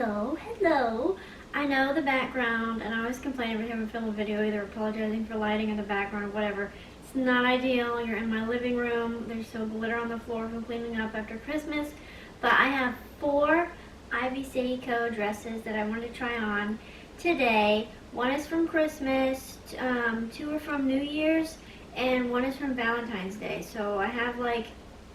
Hello. I know the background, and I always complain every time I film a video, either apologizing for lighting in the background or whatever. It's not ideal. You're in my living room. There's still glitter on the floor from cleaning up after Christmas. But I have 4 Ivy City Co. dresses that I want to try on today. One is from Christmas, 2 are from New Year's, and 1 is from Valentine's Day. So I have like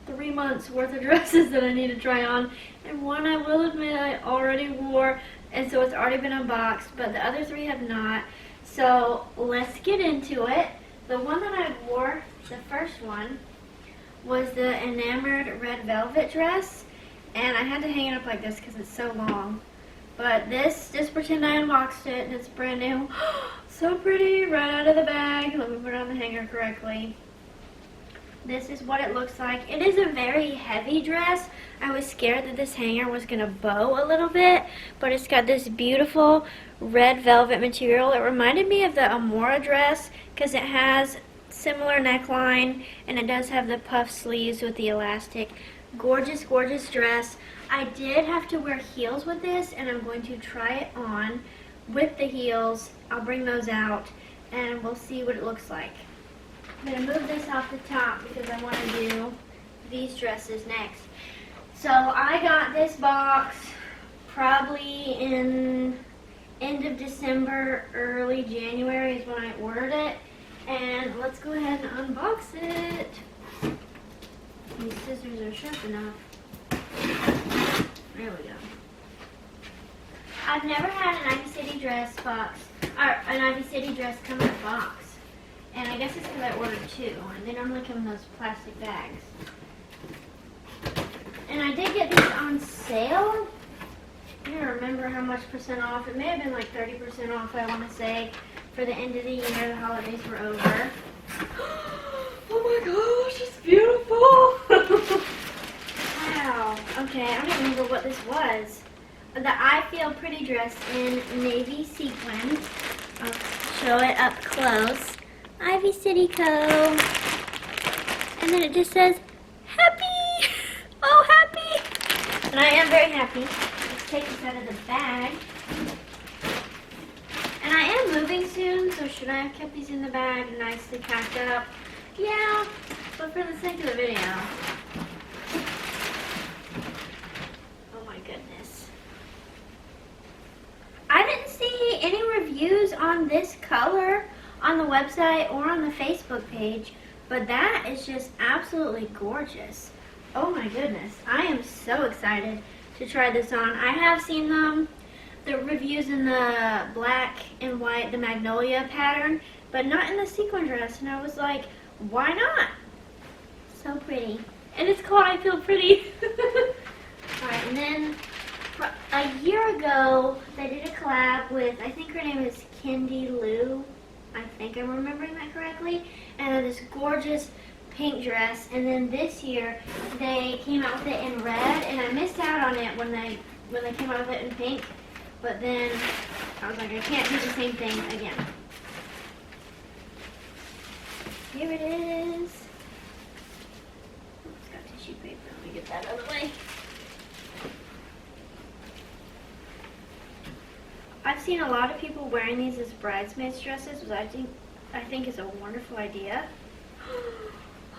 3 months worth of dresses that I need to try on, and 1 I will admit I already wore, and so it's already been unboxed, but the other 3 have not. So let's get into it. The one that I wore, the first one, was the Enamored red velvet dress, and I had to hang it up like this because it's so long. But this, just pretend I unboxed it, and it's brand new. So pretty, right out of the bag. Let me put it on the hanger correctly. This is what it looks like. It is a very heavy dress. I was scared that this hanger was going to bow a little bit, but it's got this beautiful red velvet material. It reminded me of the Enamored dress because it has similar neckline, and it does have the puff sleeves with the elastic. Gorgeous, gorgeous dress. I did have to wear heels with this, and I'm going to try it on with the heels. I'll bring those out, and we'll see what it looks like. I'm going to move this off the top because I want to do these dresses next. So I got this box probably in end of December, early January is when I ordered it. And let's go ahead and unbox it. These scissors are sharp enough. There we go. I've never had an Ivy City dress box, or an Ivy City dress come in a box. And I guess it's because I ordered 2, and they normally come in those plastic bags. And I did get these on sale. I don't remember how much percent off. It may have been like 30% off, I want to say, for the end of the year. The holidays were over. Oh my gosh, it's beautiful. Wow. Okay, I don't remember what this was. The I Feel Pretty dress in navy sequins. I'll show it up close. Ivy City Co. And then it just says, happy! Oh, happy! And I am very happy. Let's take this out of the bag. And I am moving soon, so should I have kept these in the bag nicely packed up? Yeah, but for the sake of the video. Oh my goodness. I didn't see any reviews on this color on the website or on the Facebook page, but that is just absolutely gorgeous. Oh my goodness, I am so excited to try this on. I have seen the reviews in the black and white, the magnolia pattern, but not in the sequin dress, and I was like, why not? So pretty. And it's called I Feel Pretty. Alright, and then a year ago they did a collab with, I think her name is Kendy I think I'm remembering that correctly, and this gorgeous pink dress. And then this year they came out with it in red, and I missed out on it when they came out with it in pink. But then I was like, I can't do the same thing again. Here it is. Oh, it's got tissue paper. Let me get that out of the way. I've seen a lot of people wearing these as bridesmaids dresses, which I think is a wonderful idea.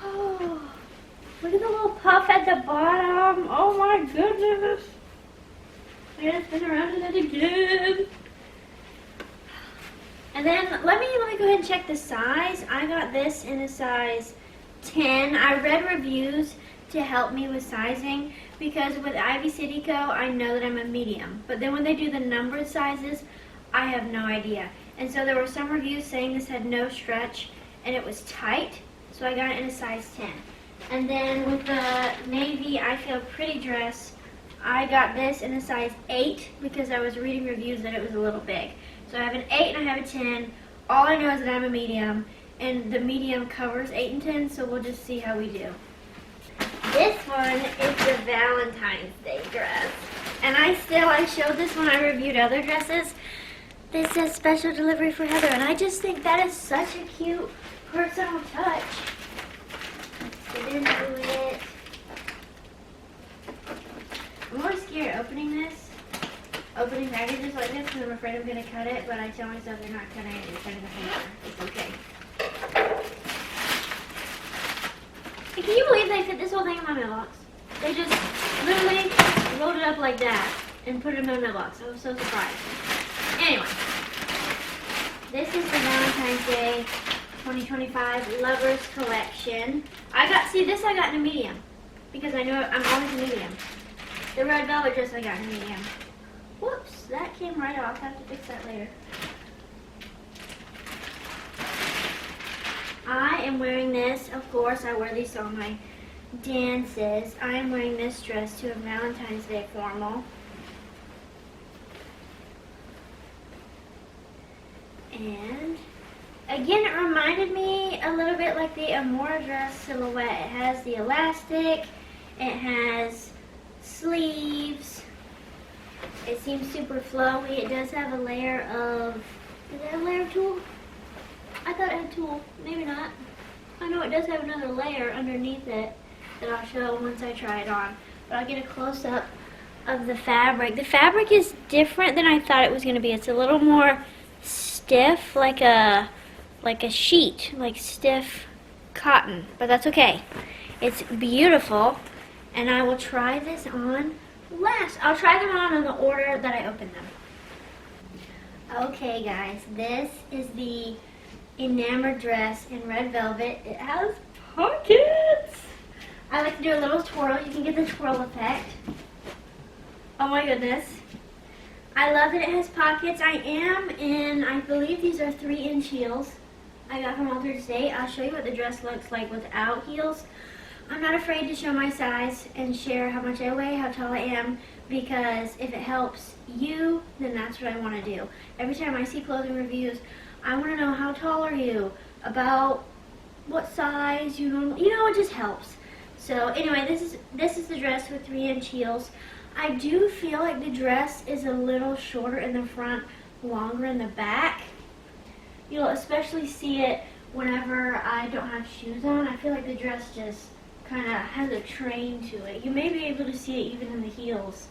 Oh, look at the little puff at the bottom. Oh my goodness. I gotta spin around in it again. And then let me go ahead and check the size. I got this in a size 10. I read reviews to help me with sizing, because with Ivy City Co. I know that I'm a medium, but then when they do the numbered sizes, I have no idea. And so there were some reviews saying this had no stretch and it was tight, so I got it in a size 10. And then with the navy I Feel Pretty dress, I got this in a size 8 because I was reading reviews that it was a little big. So I have an 8 and I have a 10. All I know is that I'm a medium, and the medium covers 8 and 10, so we'll just see how we do. This one is the Valentine's Day dress. And I showed this when I reviewed other dresses. This says special delivery for Heather, and I just think that is such a cute personal touch. Let's get into it. I'm more scared opening this opening packages like this because I'm afraid I'm going to cut it, but I tell myself you're not cutting it, you're cutting the paper. It's okay. And can you believe they fit this whole thing in my mailbox? They just literally rolled it up like that and put it in my mailbox. I was so surprised. Anyway, this is the Valentine's Day 2025 Lovers Collection. This I got in a medium because I know I'm always a medium. The red velvet dress I got in a medium. Whoops, that came right off. I have to fix that later. I am wearing this. Of course, I wear these on my dances. I am wearing this dress to a Valentine's Day formal. And again, it reminded me a little bit like the Enamored dress silhouette. It has the elastic, it has sleeves, it seems super flowy. It does have a layer of, is that a layer of tulle? I thought it had tulle, maybe not. I know it does have another layer underneath it that I'll show once I try it on. But I'll get a close-up of the fabric. The fabric is different than I thought it was going to be. It's a little more stiff, like a sheet, like stiff cotton, but that's okay. It's beautiful, and I will try this on last. I'll try them on in the order that I open them. Okay, guys, this is the Enamored dress in red velvet. It has pockets. I like to do a little twirl. You can get the twirl effect. Oh my goodness. I love that it has pockets. I believe these are 3-inch heels I got from Altered State. I'll show you what the dress looks like without heels. I'm not afraid to show my size and share how much I weigh, how tall I am, because if it helps you, then that's what I want to do. Every time I see clothing reviews, I want to know how tall are you, about what size you normally, it just helps. So anyway, this is the dress with 3-inch heels. I do feel like the dress is a little shorter in the front, longer in the back. You'll especially see it whenever I don't have shoes on. I feel like the dress just kind of has a train to it. You may be able to see it even in the heels,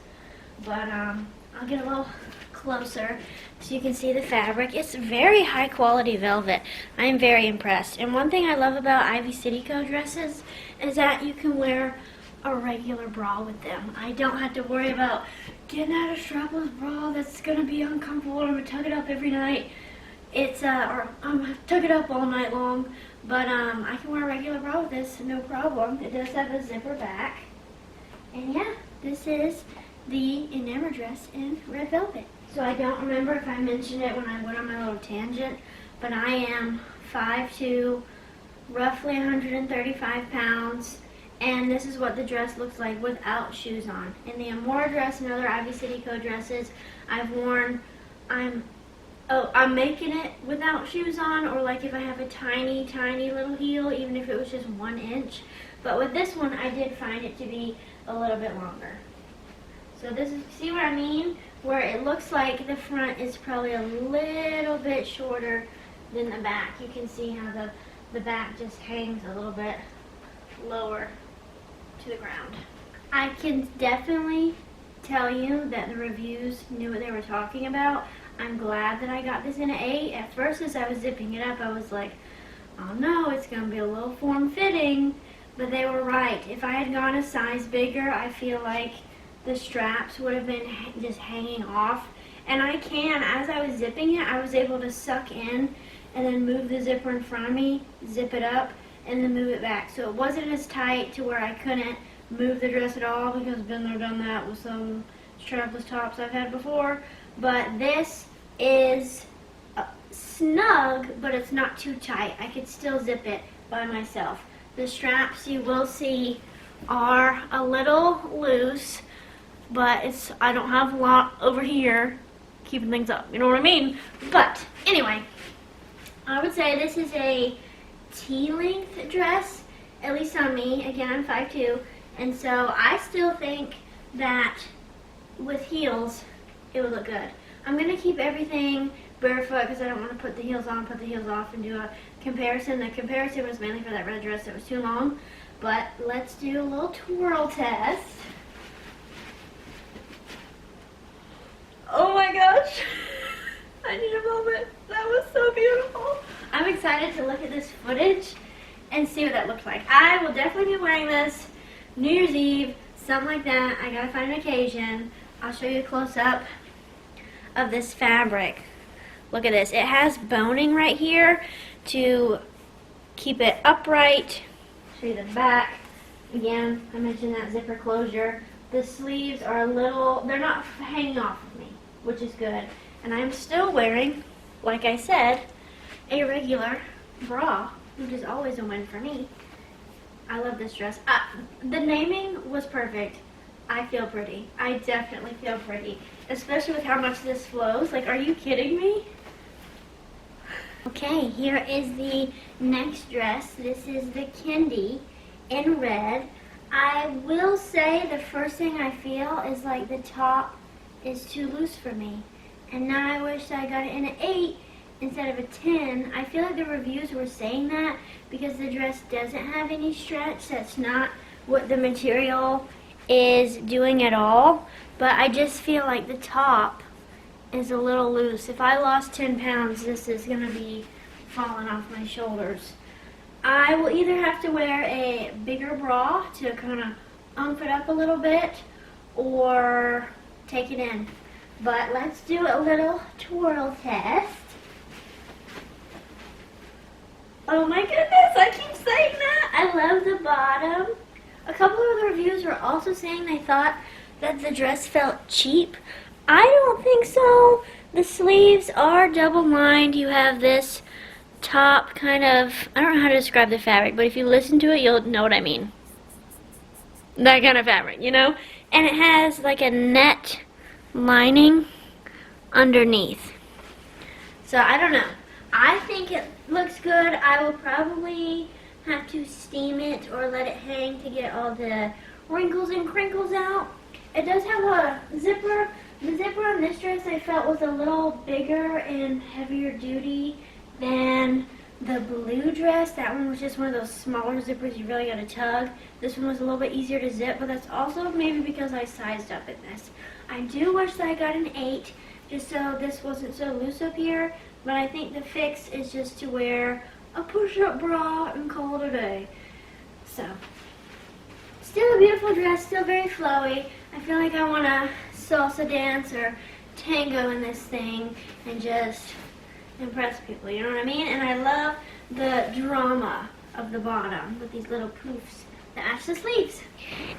but I'll get a little closer so you can see the fabric. It's very high quality velvet. I am very impressed. And one thing I love about Ivy City Co dresses is that you can wear a regular bra with them. I don't have to worry about getting out a strapless bra that's going to be uncomfortable. I'm going to tug it up every night. Or I'm going to tug it up all night long. But I can wear a regular bra with this, no problem. It does have a zipper back. And yeah, this is the Enamored dress in red velvet. So I don't remember if I mentioned it when I went on my little tangent, but I am 5'2", roughly 135 pounds. And this is what the dress looks like without shoes on. In the Enamored dress and other Ivy City Co dresses I've worn, I'm making it without shoes on, or like if I have a tiny, tiny little heel, even if it was just 1 inch. But with this one, I did find it to be a little bit longer. So this is, see what I mean? Where it looks like the front is probably a little bit shorter than the back. You can see how the back just hangs a little bit lower to the ground. I can definitely tell you that the reviews knew what they were talking about. I'm glad that I got this in an 8. At first, as I was zipping it up, I was like, oh no, it's going to be a little form-fitting. But they were right. If I had gone a size bigger, I feel like the straps would have been just hanging off. And as I was zipping it, I was able to suck in and then move the zipper in front of me, zip it up, and then move it back. So it wasn't as tight to where I couldn't move the dress at all, because I've been there, done that with some strapless tops I've had before. But this is snug, but it's not too tight. I could still zip it by myself. The straps, you will see, are a little loose, but I don't have a lot over here keeping things up, you know what I mean? But anyway, I would say this is a T-length dress, at least on me. Again, I'm 5'2", and so I still think that with heels, it would look good. I'm going to keep everything barefoot because I don't want to put the heels on, put the heels off, and do a comparison. The comparison was mainly for that red dress that was too long, but let's do a little twirl test. Oh I'm excited to look at this footage and see what that looks like. I will definitely be wearing this New Year's Eve, something like that. I gotta find an occasion. I'll show you a close-up of this fabric. Look at this. It has boning right here to keep it upright. Show you the back. Again, I mentioned that zipper closure. The sleeves are a little, they're not hanging off of me, which is good. And I'm still wearing, like I said, a regular bra, which is always a win for me. I love this dress. The naming was perfect. I feel pretty. I definitely feel pretty, especially with how much this flows. Like, are you kidding me? Okay, here is the next dress. This is the Kendy in red. I will say the first thing I feel is like the top is too loose for me. And now I wish I got it in an 8 instead of a 10. I feel like the reviews were saying that because the dress doesn't have any stretch. That's not what the material is doing at all. But I just feel like the top is a little loose. If I lost 10 pounds, this is going to be falling off my shoulders. I will either have to wear a bigger bra to kind of ump it up a little bit or take it in. But let's do a little twirl test. Oh my goodness, I keep saying that. I love the bottom. A couple of the reviews were also saying they thought that the dress felt cheap. I don't think so. The sleeves are double lined. You have this top kind of, I don't know how to describe the fabric, but if you listen to it, you'll know what I mean. That kind of fabric, you know? And it has like a net lining underneath. So I don't know. I think it looks good. I will probably have to steam it or let it hang to get all the wrinkles and crinkles out. It does have a zipper. The zipper on this dress I felt was a little bigger and heavier duty than the blue dress. That one was just one of those smaller zippers you really gotta tug. This one was a little bit easier to zip, but that's also maybe because I sized up in this. I do wish that I got an 8 just so this wasn't so loose up here, but I think the fix is just to wear a push-up bra and call it a day. So, still a beautiful dress, still very flowy. I feel like I want to salsa dance or tango in this thing and just impress people, you know what I mean? And I love the drama of the bottom with these little poofs that match the sleeves.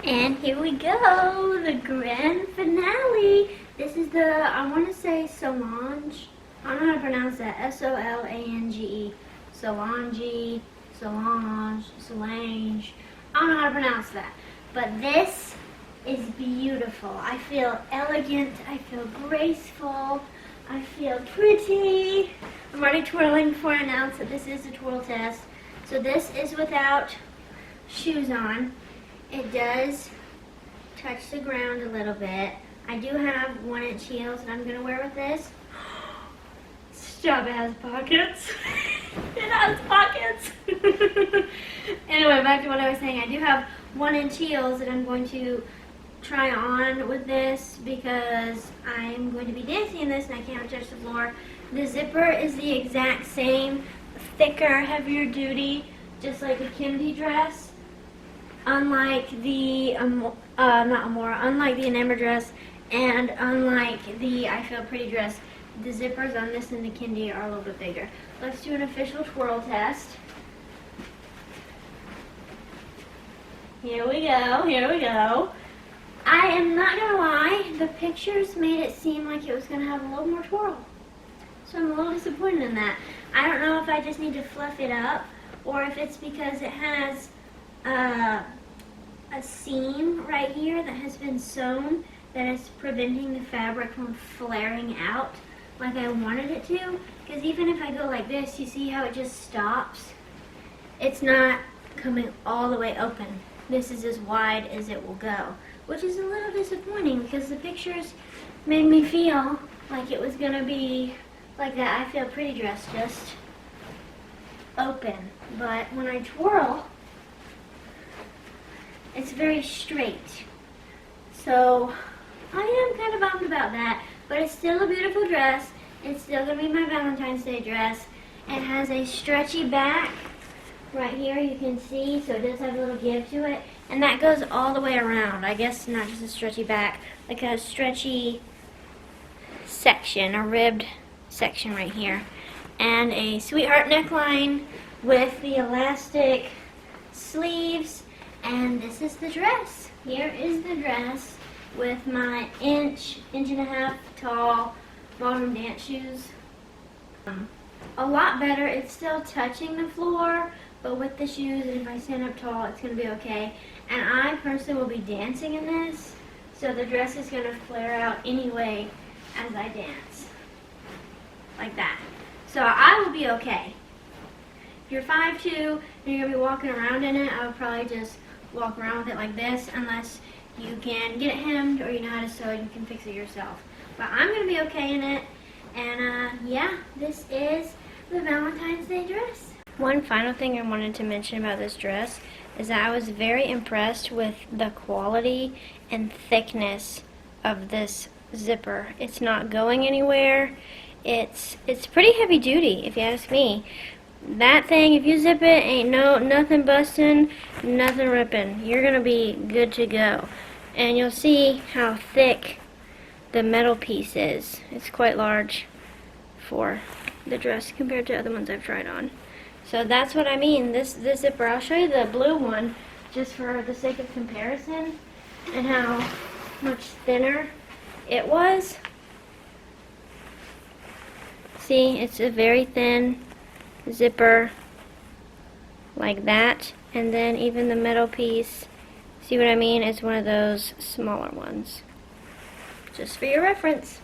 And here we go, the grand finale. This is the, I want to say Solange. I don't know how to pronounce that. S-O-L-A-N-G-E. Solange, Solange, Solange. I don't know how to pronounce that. But this is beautiful. I feel elegant. I feel graceful. I feel pretty. I'm already twirling before I announce that this is a twirl test. So this is without shoes on. It does touch the ground a little bit. I do have 1-inch heels that I'm going to wear with this. Stop, it has pockets. It has pockets. Anyway, back to what I was saying. I do have 1-inch heels that I'm going to try on with this because I'm going to be dancing in this and I can't touch the floor. The zipper is the exact same, thicker, heavier duty, just like a Kendy dress. Unlike the, unlike the Enamored dress and unlike the I Feel Pretty dress, the zippers on this and the Kendy are a little bit bigger. Let's do an official twirl test. Here we go, here we go. I am not going to lie, the pictures made it seem like it was going to have a little more twirl. So I'm a little disappointed in that. I don't know if I just need to fluff it up or if it's because it has a seam right here that has been sewn that is preventing the fabric from flaring out like I wanted it to. Because even if I go like this, you see how it just stops? It's not coming all the way open. This is as wide as it will go, which is a little disappointing because the pictures made me feel like it was going to be like that I Feel Pretty dress, just open. But when I twirl, it's very straight. So I am kind of bummed about that, but it's still a beautiful dress. It's still going to be my Valentine's Day dress, It has a stretchy back right here, you can see, so it does have a little give to it. And that goes all the way around. I guess not just a stretchy back, like a stretchy section, a ribbed section right here. And a sweetheart neckline with the elastic sleeves. And this is the dress. Here is the dress with my inch and a half tall ballroom dance shoes. A lot better. It's still touching the floor, but with the shoes, and if I stand up tall, it's going to be okay. And I personally will be dancing in this, so the dress is going to flare out anyway as I dance. Like that. So I will be okay. If you're 5'2", and you're going to be walking around in it, I would probably just walk around with it like this, unless you can get it hemmed or you know how to sew and you can fix it yourself. But I'm going to be okay in it. And yeah, this is the Valentine's Day dress. One final thing I wanted to mention about this dress is that I was very impressed with the quality and thickness of this zipper. It's not going anywhere. It's pretty heavy duty, if you ask me. That thing, if you zip it, ain't nothing busting, nothing ripping. You're gonna be good to go. And you'll see how thick the metal piece is. It's quite large for the dress compared to other ones I've tried on. So that's what I mean. This zipper, I'll show you the blue one just for the sake of comparison and how much thinner it was. See, it's a very thin zipper like that, and then even the metal piece, see what I mean, is one of those smaller ones. Just for your reference.